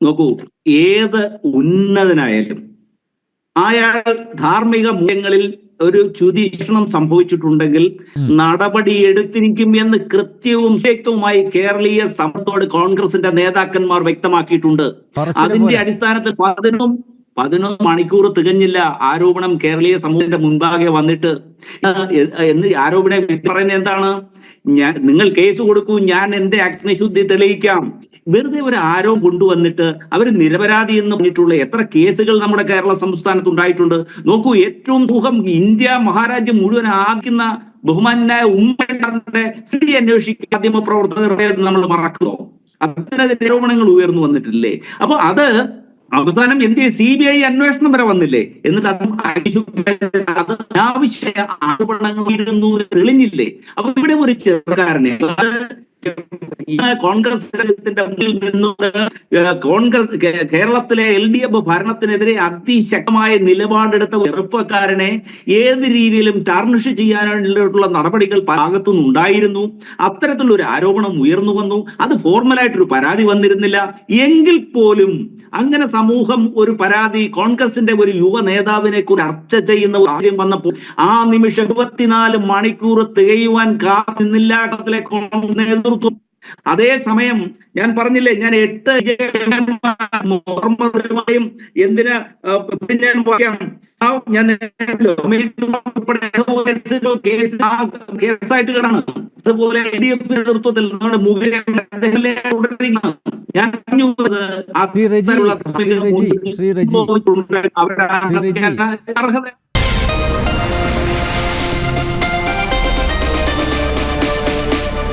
നോക്കൂ, ഏത് ഉന്നതനായാലും അയാൾ ധാർമ്മിക മൂല്യങ്ങളിൽ ഒരു ചുതിഷ്ണം സംഭവിച്ചിട്ടുണ്ടെങ്കിൽ നടപടി എടുത്തിരിക്കും എന്ന് കൃത്യവും വ്യക്തവുമായി കേരളീയ സമൂഹത്തോട് കോൺഗ്രസിന്റെ നേതാക്കന്മാർ വ്യക്തമാക്കിയിട്ടുണ്ട്. അതിന്റെ അടിസ്ഥാനത്തിൽ 11 മണിക്കൂർ തികഞ്ഞില്ല ആരോപണം കേരളീയ സമൂഹത്തിന്റെ മുൻപാകെ വന്നിട്ട് എന്ന് ആരോപണം പറയുന്നത് എന്താണ്? നിങ്ങൾ കേസ് കൊടുക്കൂ, ഞാൻ എന്റെ അഗ്നിശുദ്ധി തെളിയിക്കാം. വെറുതെ ഒരു ആരോപണം കൊണ്ടുവന്നിട്ട് അവർ നിരപരാധി എന്ന് പറഞ്ഞിട്ടുള്ള എത്ര കേസുകൾ നമ്മുടെ കേരള സംസ്ഥാനത്ത് ഉണ്ടായിട്ടുണ്ട്. നോക്കൂ, ഏറ്റവും സുഖം ഇന്ത്യ മഹാരാജ്യം മുഴുവൻ ആക്കുന്ന ബഹുമാനായ ഉമ്മൻചാണ്ടിയുടെ സ്ഥിതി അന്വേഷിക്കുക മാധ്യമ പ്രവർത്തകരുടെ നമ്മൾ മറക്കുന്നു. അത്തരം ആരോപണങ്ങൾ ഉയർന്നു വന്നിട്ടില്ലേ? അപ്പൊ അത് അവസാനം എന്ത് CBI അന്വേഷണം വരെ വന്നില്ലേ? എന്നിട്ട് അത് അനാവശ്യ ആരോപണങ്ങൾ ഇരുന്നു തെളിഞ്ഞില്ലേ? അപ്പൊ ഇവിടെ ഒരു ചെറുകാരനെ കോൺഗ്രസിന്റെ മുന്നിൽ നിന്നുകൊണ്ട് കോൺഗ്രസ് കേരളത്തിലെ LDF ഭരണത്തിനെതിരെ അതിശക്തമായ നിലപാടെടുത്ത ചെറുപ്പക്കാരനെ ഏത് രീതിയിലും ടാർണിഷ് ചെയ്യാനുള്ള നടപടികൾ ഭാഗത്തുനിന്നുണ്ടായിരുന്നു. അത്തരത്തിലൊരു ആരോപണം ഉയർന്നു വന്നു. അത് ഫോർമലായിട്ടൊരു പരാതി വന്നിരുന്നില്ല എങ്കിൽ പോലും അങ്ങനെ സമൂഹം ഒരു പരാതി കോൺഗ്രസിന്റെ ഒരു യുവ നേതാവിനെ കുറിച്ച് ചർച്ച ചെയ്യുന്ന കാര്യം വന്നപ്പോൾ ആ നിമിഷം 24 മണിക്കൂർ തികയുവാൻ കാത്തിരുന്നില്ല കോൺഗ്രസ് നേതൃത്വം. അതേസമയം ഞാൻ പറഞ്ഞില്ലേ, ഞാൻ 8 എന്തിനാ ഞാൻ കേസായിട്ട് കിടന്ന് അതുപോലെ LDF നേതൃത്വത്തിൽ ഞാൻ പറഞ്ഞു ശ്രീ റെജി